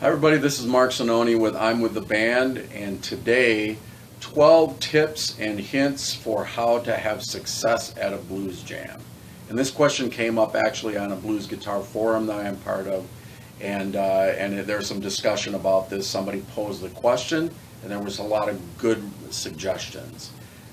Hi everybody, this is Mark Sononi with I'm with the Band, and today 12 tips and hints for how to have success at a blues jam. And this question came up actually on a blues guitar forum that I am part of, and there's some discussion about this. Somebody posed the question and there was a lot of good suggestions.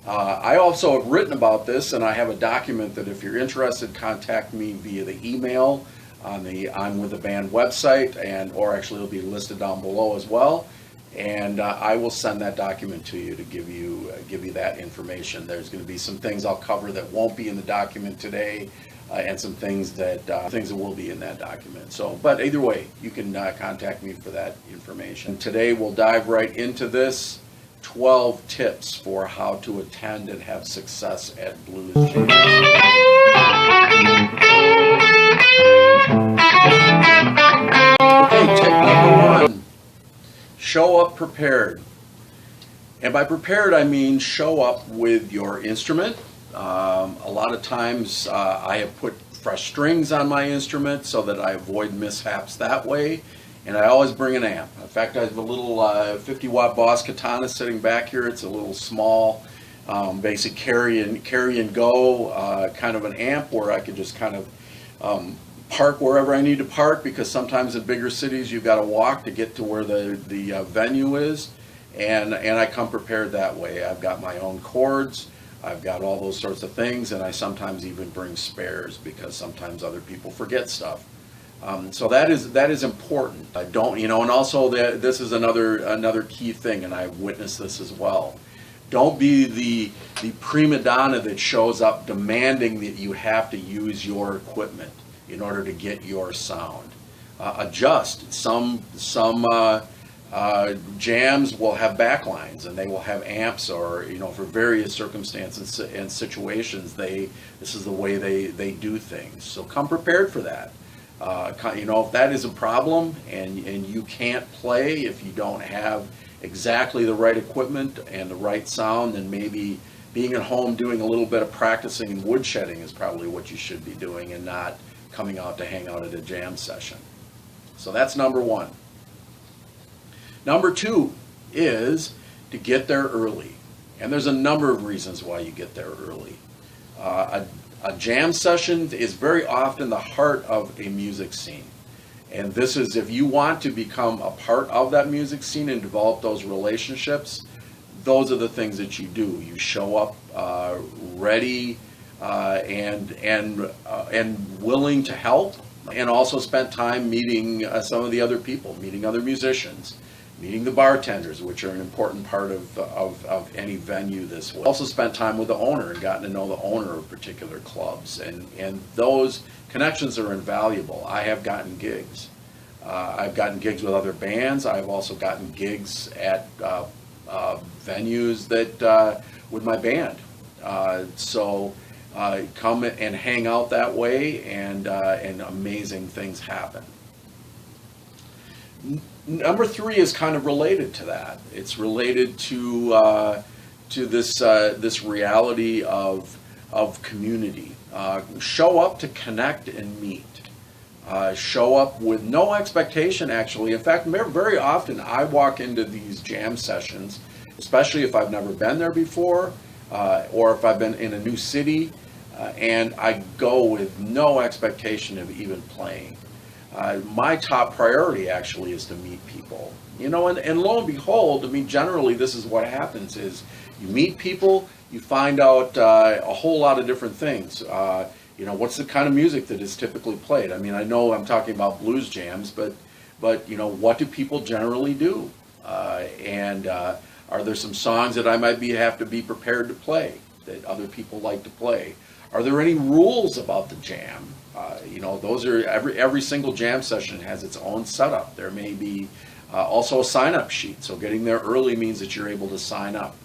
I also have written about this, and I have a document that if you're interested, contact me via the email on the I'm with the Band website, or actually it'll be listed down below as well, and I will send that document to you to give you that information. There's going to be some things I'll cover that won't be in the document today, and some things that will be in that document. So, but either way, you can contact me for that information. Today we'll dive right into this. 12 tips for how to attend and have success at blues jams. Okay, tip number 1, show up prepared. And by prepared, I mean show up with your instrument. A lot of times I have put fresh strings on my instrument so that I avoid mishaps that way. And I always bring an amp. In fact, I have a little 50-watt Boss Katana sitting back here. It's a little small, basic carry and go kind of an amp where I can just kind of park wherever I need to park, because sometimes in bigger cities you've got to walk to get to where the venue is, and I come prepared that way. I've got my own cords, I've got all those sorts of things, and I sometimes even bring spares because sometimes other people forget stuff. So that is important. I don't, and also this is another key thing, and I've witnessed this as well. Don't be the prima donna that shows up demanding that you have to use your equipment in order to get your sound. Adjust. Some jams will have backlines, and they will have amps, or for various circumstances and situations, this is the way they do things. So come prepared for that. If that is a problem and you can't play, if you don't have exactly the right equipment and the right sound, then maybe being at home doing a little bit of practicing and woodshedding is probably what you should be doing, and not coming out to hang out at a jam session. So that's number 1. Number 2 is to get there early. And there's a number of reasons why you get there early. A jam session is very often the heart of a music scene. And this is, if you want to become a part of that music scene and develop those relationships, those are the things that you do. You show up ready and willing to help, and also spend time meeting some of the other people, meeting other musicians, meeting the bartenders, which are an important part of any venue this way. Also spent time with the owner and gotten to know the owner of particular clubs, and those connections are invaluable. I have gotten gigs. I've gotten gigs with other bands. I've also gotten gigs at venues that with my band. So come and hang out that way, and amazing things happen. Number 3 is kind of related to that. It's related to this reality of community. Show up to connect and meet. Show up with no expectation, actually. In fact, very often I walk into these jam sessions, especially if I've never been there before, or if I've been in a new city, and I go with no expectation of even playing. My top priority actually is to meet people, and lo and behold, generally this is what happens: is you meet people, you find out a whole lot of different things. What's the kind of music that is typically played? I know I'm talking about blues jams, but what do people generally do? And are there some songs that I might have to be prepared to play that other people like to play? Are there any rules about the jam? Those are every single jam session has its own setup. There may be also a sign-up sheet, so getting there early means that you're able to sign up.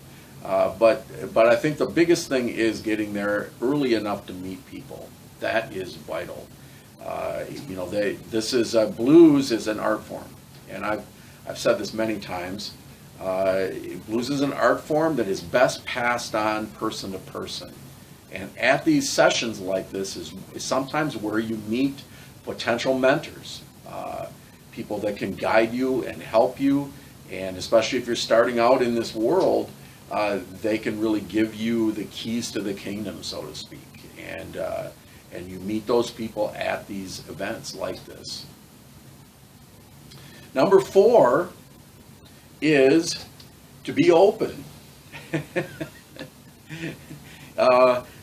But I think the biggest thing is getting there early enough to meet people. That is vital. Blues is an art form, and I've said this many times. Blues is an art form that is best passed on person to person. And at these sessions like this is sometimes where you meet potential mentors. people that can guide you and help you, and especially if you're starting out in this world, they can really give you the keys to the kingdom, so to speak. And you meet those people at these events like this. Number 4 is to be open.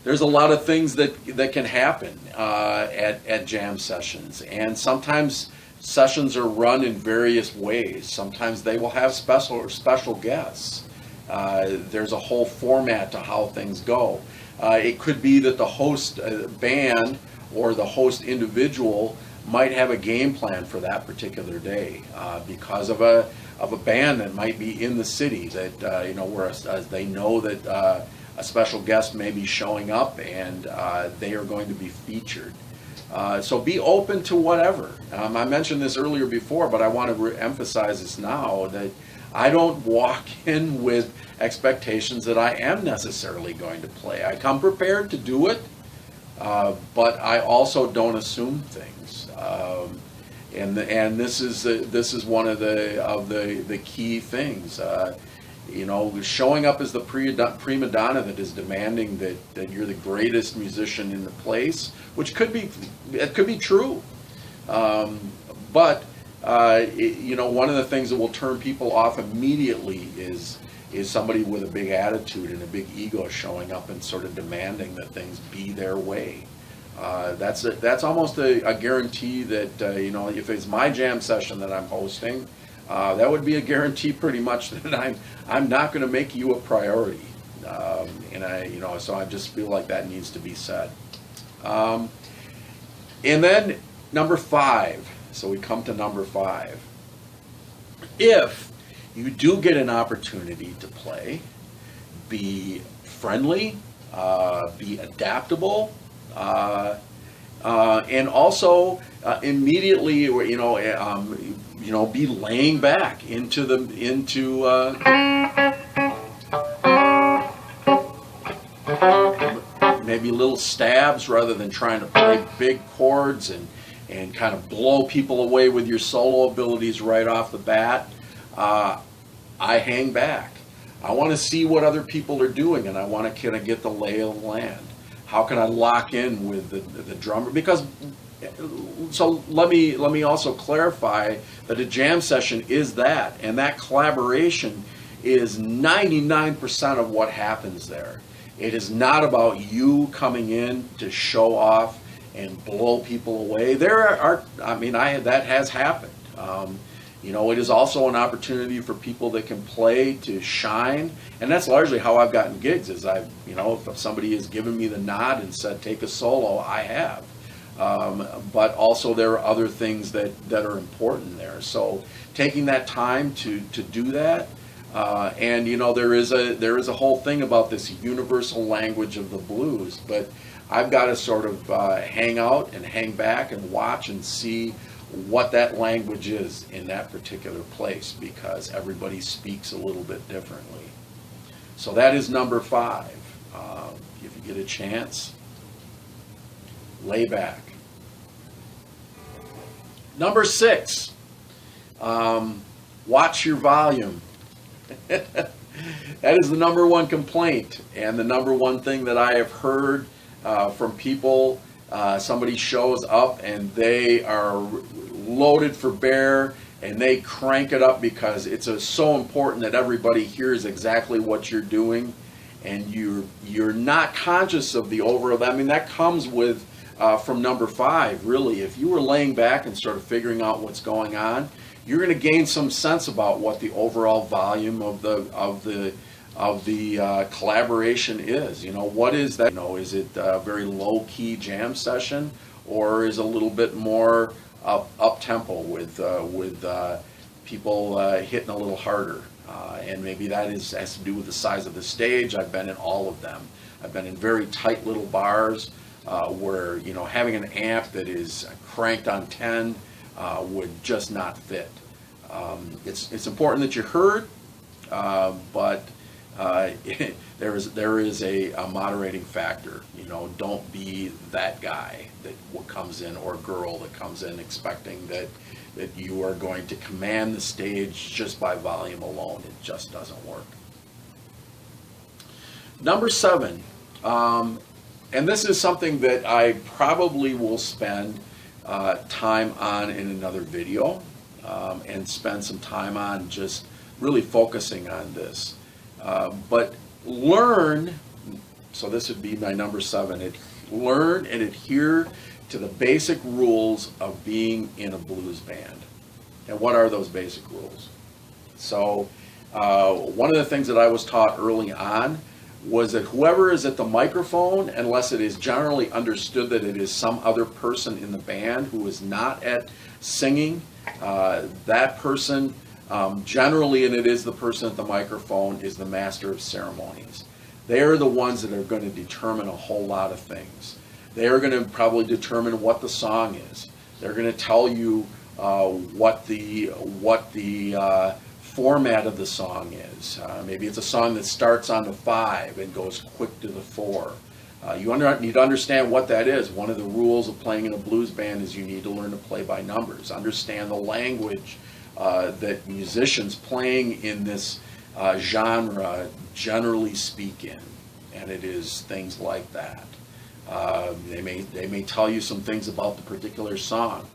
There's a lot of things that can happen at jam sessions, and sometimes sessions are run in various ways. Sometimes they will have special guests. There's a whole format to how things go. It could be that the host band or the host individual might have a game plan for that particular day because of a band that might be in the city that where they know that a special guest may be showing up and they are going to be featured. So be open to whatever. I mentioned this earlier before, but I want to emphasize this now, that I don't walk in with expectations that I am necessarily going to play. I come prepared to do it, but I also don't assume things. And this is one of the key things. Showing up as the prima donna that is demanding that you're the greatest musician in the place, which could be true, but one of the things that will turn people off immediately is somebody with a big attitude and a big ego showing up and sort of demanding that things be their way. That's almost a guarantee that if it's my jam session that I'm hosting, that would be a guarantee pretty much that I'm not going to make you a priority, so I just feel like that needs to be said. And then number 5. So we come to number 5. If you do get an opportunity to play, be friendly, be adaptable, and also immediately, be laying back maybe little stabs rather than trying to play big chords and kind of blow people away with your solo abilities right off the bat. I hang back. I want to see what other people are doing, and I want to kind of get the lay of the land. How can I lock in with the drummer? So let me also clarify that a jam session is that, and that collaboration is 99% of what happens there. It is not about you coming in to show off and blow people away. That has happened. It is also an opportunity for people that can play to shine, and that's largely how I've gotten gigs. Is if somebody has given me the nod and said take a solo, I have. But also there are other things that are important there. So taking that time to do that, and there is a whole thing about this universal language of the blues, but I've got to sort of hang out and hang back and watch and see what that language is in that particular place, because everybody speaks a little bit differently. So that is number 5. If you get a chance, lay back. Number 6, watch your volume. That is the number 1 complaint, and the number 1 thing that I have heard from people. Somebody shows up and they are loaded for bear and they crank it up because it's so important that everybody hears exactly what you're doing, and you're not conscious of the overall. That comes with from number 5, really. If you were laying back and sort of figuring out what's going on, you're going to gain some sense about what the overall volume of the collaboration is. What is that? Is it a very low-key jam session, or is it a little bit more up tempo with people hitting a little harder? And maybe that has to do with the size of the stage. I've been in all of them. I've been in very tight little bars where having an amp that is cranked on 10 would just not fit. It's important that you're heard, but there is a moderating factor. Don't be that guy that comes in, or girl that comes in expecting that that you are going to command the stage just by volume alone. It just doesn't work. Number 7, and this is something that I probably will spend time on in another video, and spend some time on just really focusing on this. But learn, so this would be my number 7, learn and adhere to the basic rules of being in a blues band. And what are those basic rules? So one of the things that I was taught early on was that whoever is at the microphone, unless it is generally understood that it is some other person in the band who is not at singing, that person generally, and it is the person at the microphone, is the master of ceremonies. They are the ones that are going to determine a whole lot of things. They are going to probably determine what the song is. They're going to tell you what the format of the song is. Maybe it's a song that starts on the 5 and goes quick to the 4. You need to understand what that is. One of the rules of playing in a blues band is you need to learn to play by numbers. Understand the language that musicians playing in this genre generally speak in, and it is things like that. They may tell you some things about the particular song.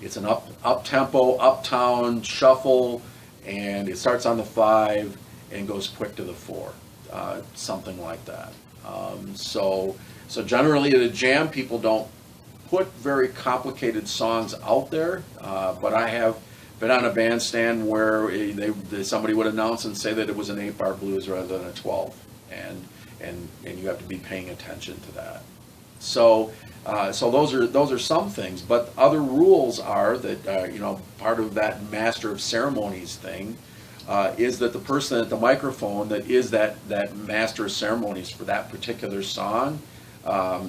It's an up-tempo, uptown shuffle, and it starts on the 5 and goes quick to the 4, something like that. So generally at a jam, people don't put very complicated songs out there, but I have been on a bandstand where somebody would announce and say that it was an 8-bar blues rather than a 12, and you have to be paying attention to that. So those are some things, but other rules are that part of that master of ceremonies thing is that the person at the microphone that is that master of ceremonies for that particular song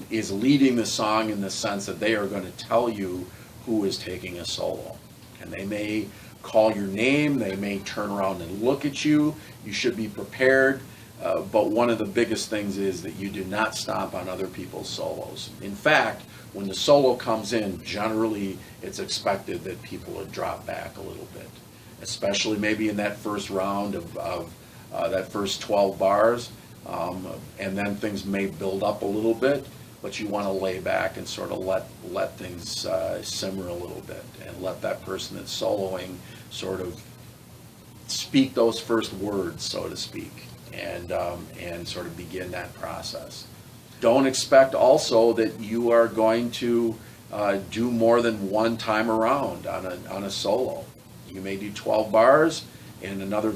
is leading the song in the sense that they are going to tell you who is taking a solo. And they may call your name, they may turn around and look at you. You should be prepared, but one of the biggest things is that you do not stomp on other people's solos. In fact, when the solo comes in, generally it's expected that people would drop back a little bit, especially maybe in that first round of that first 12 bars. And then things may build up a little bit, but you want to lay back and sort of let things simmer a little bit and let that person that's soloing sort of speak those first words, so to speak, and sort of begin that process. Don't expect also that you are going to do more than one time around on a solo. You may do 12 bars, and another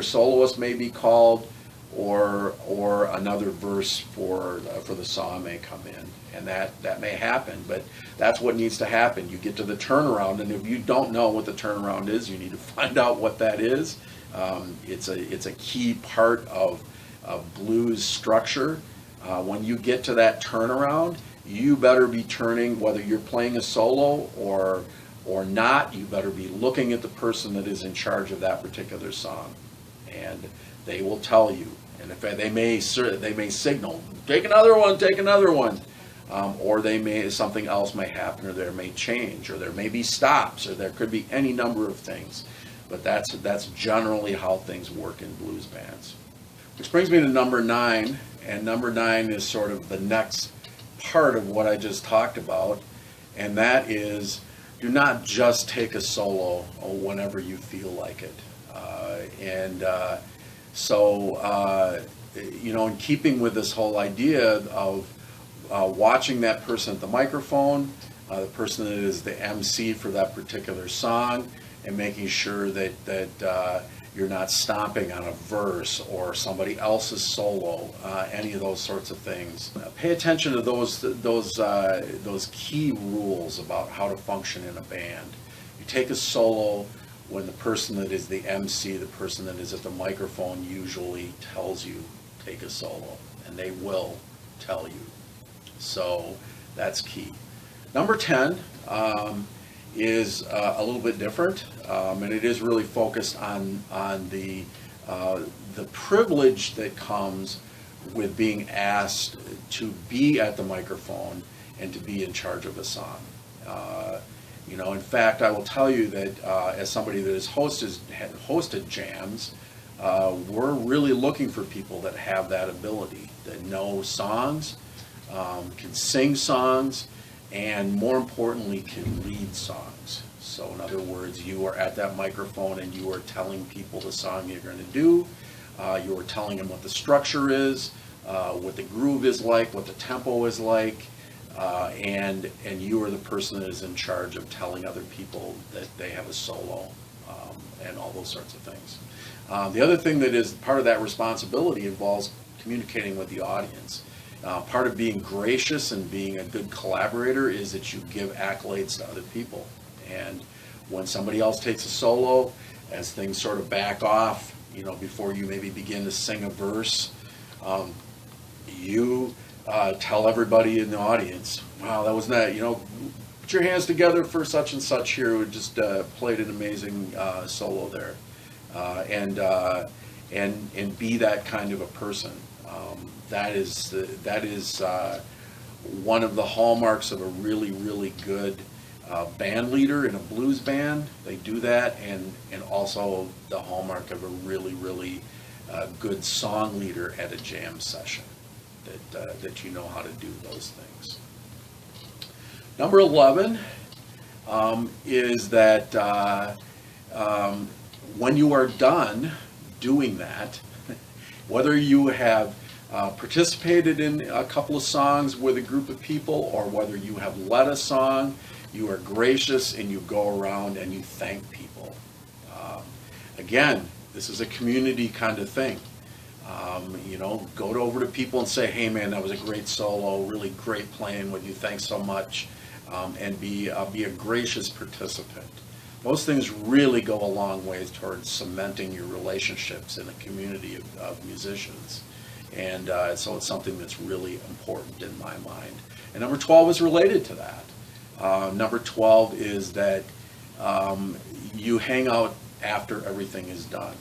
soloist may be called, or another verse for the song may come in, and that may happen, but that's what needs to happen. You get to the turnaround, and if you don't know what the turnaround is, you need to find out what that is. It's a key part of blues structure. When you get to that turnaround, you better be turning, whether you're playing a solo or not. You better be looking at the person that is in charge of that particular song, and they will tell you. And if they may signal, take another one, or something else may happen, or there may change, or there may be stops, or there could be any number of things. But that's generally how things work in blues bands. Which brings me to number 9, and number 9 is sort of the next part of what I just talked about, and that is, do not just take a solo whenever you feel like it. In keeping with this whole idea of watching that person at the microphone, the person that is the MC for that particular song, and making sure that you're not stomping on a verse or somebody else's solo, any of those sorts of things. Pay attention to those key rules about how to function in a band. You take a solo when the person that is the MC, the person that is at the microphone, usually tells you take a solo, and they will tell you. So that's key. Number 10 is a little bit different, and it is really focused on the privilege that comes with being asked to be at the microphone and to be in charge of a song. You know, in fact, I will tell you that as somebody that has hosted jams, we're really looking for people that have that ability, that know songs, can sing songs, and more importantly, can lead songs. So in other words, you are at that microphone and you are telling people the song you're going to do. You are telling them what the structure is, what the groove is like, what the tempo is like, and you are the person that is in charge of telling other people that they have a solo, and all those sorts of things. The other thing that is part of that responsibility involves communicating with the audience. Part of being gracious and being a good collaborator is that you give accolades to other people. And when somebody else takes a solo, as things sort of back off, you know, before you maybe begin to sing a verse, you tell everybody in the audience, wow, that was that, you know, put your hands together for such and such here who just played an amazing solo there. And be that kind of a person. That is one of the hallmarks of a really, really good band leader in a blues band. They do that, and also the hallmark of a really, really good song leader at a jam session, that you know how to do those things. Number 11 is that when you are done doing that, whether you have participated in a couple of songs with a group of people or whether you have led a song, you are gracious and you go around and you thank people. Again, this is a community kind of thing. You know, go over to people and say, hey man, that was a great solo, really great playing with you, thanks so much, and be a gracious participant. Those things really go a long way towards cementing your relationships in a community of musicians. And so it's something that's really important in my mind. And number 12 is related to that. Number 12 is that you hang out after everything is done.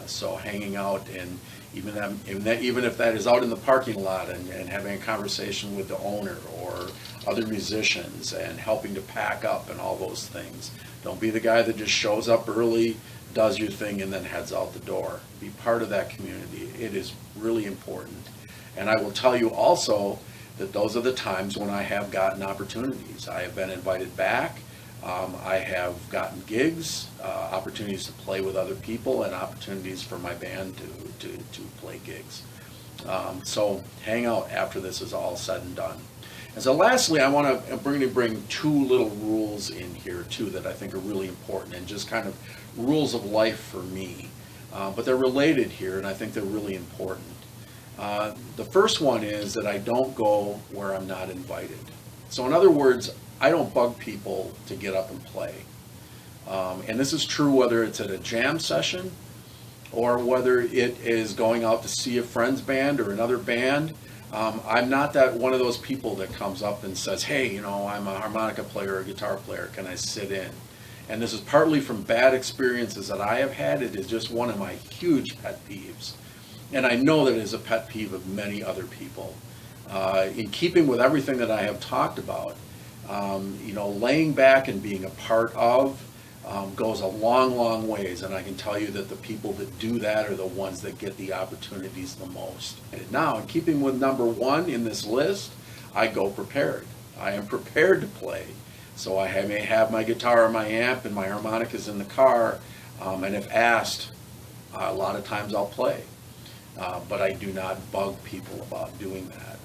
So hanging out, and even if that is out in the parking lot and having a conversation with the owner or other musicians and helping to pack up and all those things. Don't be the guy that just shows up early, does your thing, and then heads out the door. Be part of that community. It is really important. And I will tell you also that those are the times when I have gotten opportunities. I have been invited back. I have gotten gigs, opportunities to play with other people, and opportunities for my band to play gigs. So hang out after this is all said and done. And so lastly, I'm going to bring two little rules in here too that I think are really important and just kind of rules of life for me. But they're related here, and I think they're really important. The first one is that I don't go where I'm not invited. So in other words, I don't bug people to get up and play. And this is true whether it's at a jam session or whether it is going out to see a friend's band or another band. I'm not that one of those people that comes up and says, hey, you know, I'm a harmonica player or a guitar player, can I sit in? And this is partly from bad experiences that I have had. It is just one of my huge pet peeves. And I know that it is a pet peeve of many other people. In keeping with everything that I have talked about, you know, laying back and being a part of goes a long, long ways. And I can tell you that the people that do that are the ones that get the opportunities the most. And now, in keeping with number 1 in this list, I go prepared. I am prepared to play. So I may have my guitar or my amp and my harmonicas in the car, and if asked, a lot of times I'll play. But I do not bug people about doing that.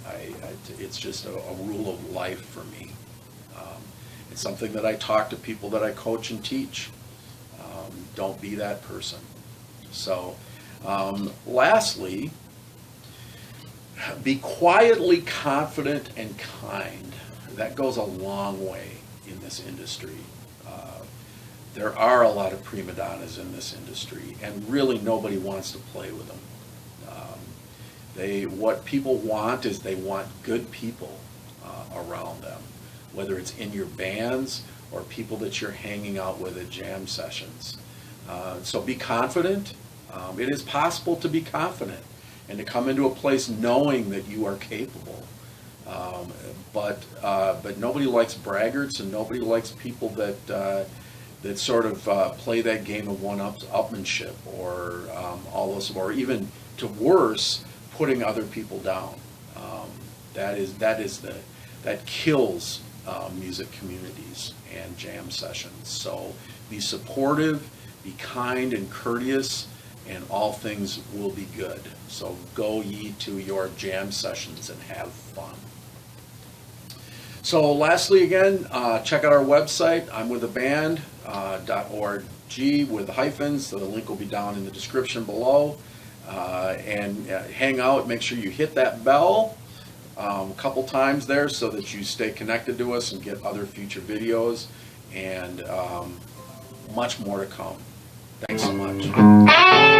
It's just a rule of life for me. It's something that I talk to people that I coach and teach. Don't be that person. So, lastly, be quietly confident and kind. That goes a long way in this industry. There are a lot of prima donnas in this industry, and really nobody wants to play with them. What people want is they want good people around them, whether it's in your bands or people that you're hanging out with at jam sessions. So be confident. It is possible to be confident and to come into a place knowing that you are capable. But nobody likes braggarts, and nobody likes people that sort of play that game of one-upmanship, or all those, or even to worse, putting other people down. That kills music communities and jam sessions. So be supportive, be kind and courteous, and all things will be good. So go ye to your jam sessions and have fun. So lastly, again, check out our website, imwiththeband.org with hyphens. So the link will be down in the description below. And hang out, make sure you hit that bell a couple times there so that you stay connected to us and get other future videos, and much more to come. Thanks so much.